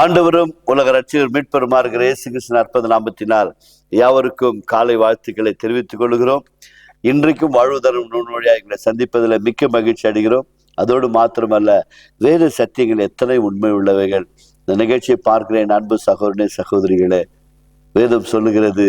ஆண்டவரும் உலக ரட்சகர் மீட்பெருமா இருக்கிற இயேசு கிறிஸ்துவின் அற்புத நாமத்தினால் யாவருக்கும் காலை வாழ்த்துக்களை தெரிவித்துக் கொள்கிறோம். இன்றைக்கும் வாழ்வுதரும் நூல்வழியாக எங்களை சந்திப்பதில் மிக்க மகிழ்ச்சி அடைகிறோம். அதோடு மாத்திரமல்ல, வேத சத்தியங்கள் எத்தனை உண்மை உள்ளவைகள். இந்த நிகழ்ச்சியை பார்க்கிறேன் அன்பு சகோதரனே சகோதரிகளே. வேதம் சொல்லுகிறது,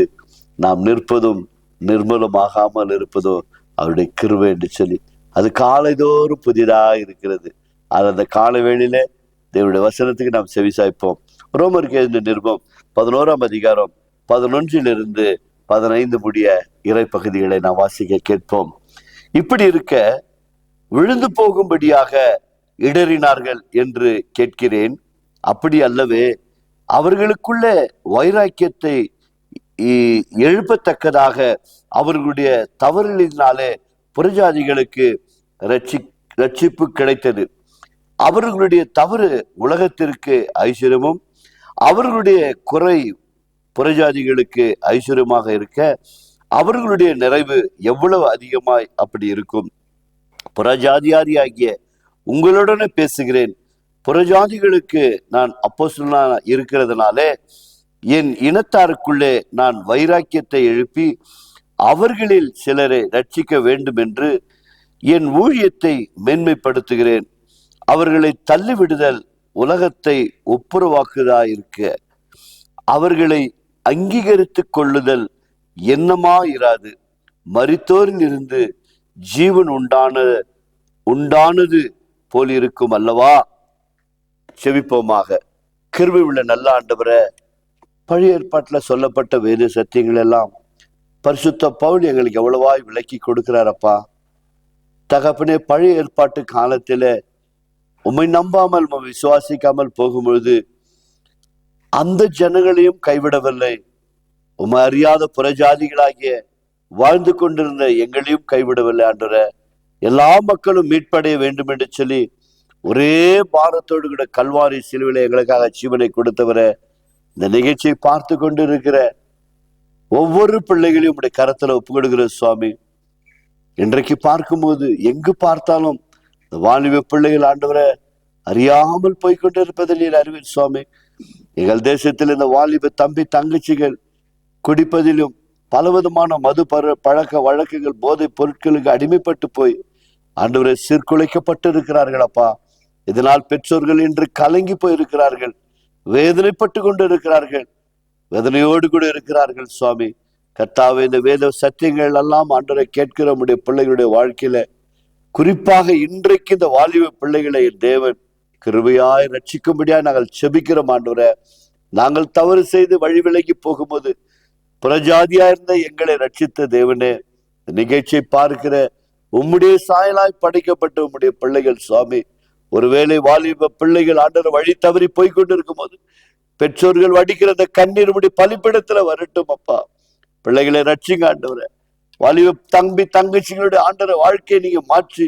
நாம் நிற்பதும் நிர்மூலமாகாமல் இருப்பதும் அவருடைய கிருபை என்று சொல்லி, அது காலைதோறும் புதிதாக இருக்கிறது. அது அந்த காலை வேளையில தேவனுடைய வசனத்துக்கு நாம் செவிசாய்ப்போம். ரோமருக்கு எழுதின நிருபம் 11ஆம் அதிகாரம் 11 15 முடிய இறை பகுதிகளை நாம் வாசிக்க கேட்போம். இப்படி இருக்க விழுந்து போகும்படியாக இடறினார்கள் என்று கேட்கிறேன். அப்படி அல்லவே, அவர்களுக்குள்ள வைராக்கியத்தை எழுப்பத்தக்கதாக அவர்களுடைய தவறுகளினாலே புறஜாதிகளுக்கு ரட்சிப்பு கிடைத்தது. அவர்களுடைய தவறு உலகத்திற்கு ஐஸ்வர்யமும் அவர்களுடைய குறை புறஜாதிகளுக்கு ஐஸ்வர்யமாக இருக்க, அவர்களுடைய நிறைவு எவ்வளவு அதிகமாய் அப்படி இருக்கும். புறஜாதியாரியாகிய உங்களுடனே பேசுகிறேன். புறஜாதிகளுக்கு நான் அப்போஸ்தலனா இருக்கிறதுனாலே என் இனத்தாருக்குள்ளே நான் வைராக்கியத்தை எழுப்பி அவர்களில் சிலரை ரட்சிக்க வேண்டும் என்று என் ஊழியத்தை மேன்மைப்படுத்துகிறேன். அவர்களை தள்ளிவிடுதல் உலகத்தை ஒப்புரவாக்குவதாயிருக்க, அவர்களை அங்கீகரித்து கொள்ளுதல் என்னமாயிராது. மரித்தோரில் இருந்து ஜீவன் உண்டானது போல் இருக்கும் அல்லவா? செவிப்போமாக. கிருபை உள்ள நல்ல ஆண்டவரே, பழைய ஏற்பாட்டில் சொல்லப்பட்ட வேத சத்தியங்கள் எல்லாம் பரிசுத்த பவுல் எங்களுக்கு எவ்வளவாய் விளக்கி கொடுக்கிறாரப்பா. தகப்பனே, பழைய ஏற்பாட்டு காலத்தில உம்மை நம்பாமல் விசுவாசிக்காமல் போகும்பொழுது அந்த ஜனங்களையும் கைவிடவில்லை. உம்மை அறியாத புறஜாதிகளாகிய வாழ்ந்து கொண்டிருந்த எங்களையும் கைவிடவில்லை. ஆண்டவரே, எல்லா மக்களும் மீட்படைய வேண்டும் என்று சொல்லி ஒரே பாரத்தோடு கூட கல்வாரி சிலுவையில எங்களுக்காக ஜீவனை கொடுத்தவரை, இந்த நிகழ்ச்சியை பார்த்து கொண்டு இருக்கிற ஒவ்வொரு பிள்ளைகளையும் உடைய கரத்துல ஒப்புக்கொடுக்கிற சுவாமி. இன்றைக்கு பார்க்கும்போது எங்கு பார்த்தாலும் இந்த வாலிப பிள்ளைகள் ஆண்டவரை அறியாமல் போய்கொண்டு இருப்பதில் நீர் அறிவீர் சுவாமி. எங்கள் தேசத்தில் இந்த வாலிப தம்பி தங்கச்சிகள் குடிப்பதிலும் பலவிதமான மது பழக்க வழக்குகள் போதை பொருட்களுக்கு அடிமைப்பட்டு போய் ஆண்டவரை சீர்குலைக்கப்பட்டு இருக்கிறார்கள் அப்பா. இதனால் பெற்றோர்கள் இன்று கலங்கி போயிருக்கிறார்கள், வேதனைப்பட்டு கொண்டு இருக்கிறார்கள், வேதனையோடு கூட இருக்கிறார்கள் சுவாமி. கர்த்தாவே, இந்த வேத சத்தியங்கள் எல்லாம் ஆண்டவரை கேட்கிற நம்முடைய பிள்ளைகளுடைய வாழ்க்கையில, குறிப்பாக இன்றைக்கு இந்த வாலிப பிள்ளைகளை தேவன் கிருபையாய் ரட்சிக்கும்படியாய் நாங்கள் செபிக்கிறோம். ஆண்டவரே, நாங்கள் தவறு செய்து வழி விலகி போகும்போது புறஜாதியா இருந்த எங்களை ரட்சித்த தேவனே, நிகழ்ச்சியை பார்க்கிற உம்முடைய சாயலாய் படைக்கப்பட்ட உம்முடைய பிள்ளைகள் சுவாமி, ஒருவேளை வாலிப பிள்ளைகள் ஆண்டவர் வழி தவறி போய்கொண்டு இருக்கும் போது பெற்றோர்கள் வடிக்கிற அந்த கண்ணீர் உம்முடைய பலிப்பிடத்துல வரட்டும் அப்பா. பிள்ளைகளை ரட்சிங்க ஆண்டவரே. வாலிப தம்பி தங்கச்சிகளுடைய ஆண்டவரை வாழ்க்கையை நீங்க மாற்றி,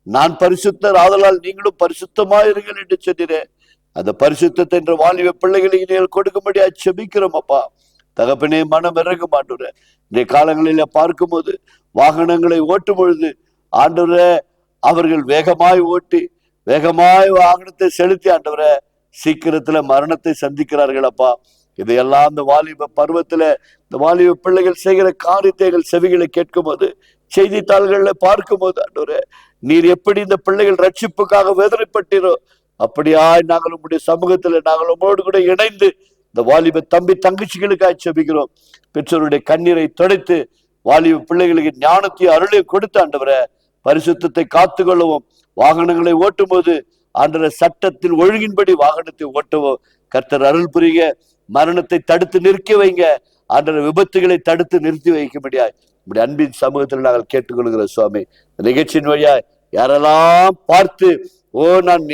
நான் பரிசுத்தர் ஆதலால் நீங்களும் பரிசுத்தமாயிருங்கள் என்று சொன்னீரேன். அந்த பரிசுத்தத்தை என்ற வாலிப பிள்ளைகளை நீங்கள் கொடுக்கும்படியா செபிக்கிறோம் அப்பா. தகப்பனே, மனம் இறங்க மாட்டேன். இந்த காலங்களில பார்க்கும்போது வாகனங்களை ஓட்டும் பொழுது ஆண்டவரே, அவர்கள் வேகமாய் ஓட்டி வேகமாய் வாகனத்தை செலுத்தி ஆண்டவரே சீக்கிரத்துல மரணத்தை சந்திக்கிறார்கள் அப்பா. இதையெல்லாம் இந்த வாலிப பருவத்துல இந்த வாலிப பிள்ளைகள் செய்கிற காரியத்தைகள் செவிகளை கேட்கும் போது, செய்தித்தாள்கள்ல பார்க்கும் போது ஆண்டவரே, நீர் எப்படி இந்த பிள்ளைகள் ரட்சிப்புக்காக வேதனைப்பட்டீரோ அப்படியாய் நாங்கள் உங்களுடைய சமூகத்துல நாங்கள் உங்களோடு கூட இணைந்து இந்த வாலிப தம்பி தங்கச்சிகளுக்காக செபிக்கிறோம். பெற்றோருடைய கண்ணீரை துடைத்து வாலிப பிள்ளைகளுக்கு ஞானத்தையும் அருளையும் கொடுத்து ஆண்டவரே, பரிசுத்தத்தை காத்து கொள்ளவும், வாகனங்களை ஓட்டும் போது ஆண்டவரே சட்டத்தின் ஒழுங்கின்படி வாகனத்தை ஓட்டவும் கர்த்தர் அருள் புரிக. மரணத்தை தடுத்து நிற்க வைங்க ஆண்டவர், விபத்துகளை தடுத்து நிறுத்தி வைக்கும்படியாய் நம்முடைய அன்பின் சமூகத்தில் நாங்கள் கேட்டுக்கொள்கிற சுவாமி. நிகழ்ச்சியின் வழியாய் யாரெல்லாம் பார்த்து, நான்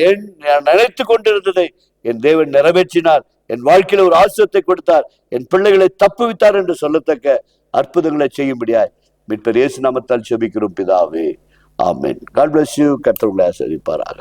நினைத்து கொண்டிருந்ததை என் தேவன் நிறைவேற்றினார், என் வாழ்க்கையில ஒரு ஆசிரியத்தை கொடுத்தார், என் பிள்ளைகளை தப்புவித்தார் என்று சொல்லத்தக்க அற்புதங்களை செய்யும்படியாய் மீட்பர் இயேசு நாமத்தால் ஜெபிக்கிறோம் பிதாவே, ஆமென். God bless you. கர்த்தர் உங்களை ஆசீர்வதிப்பாராக.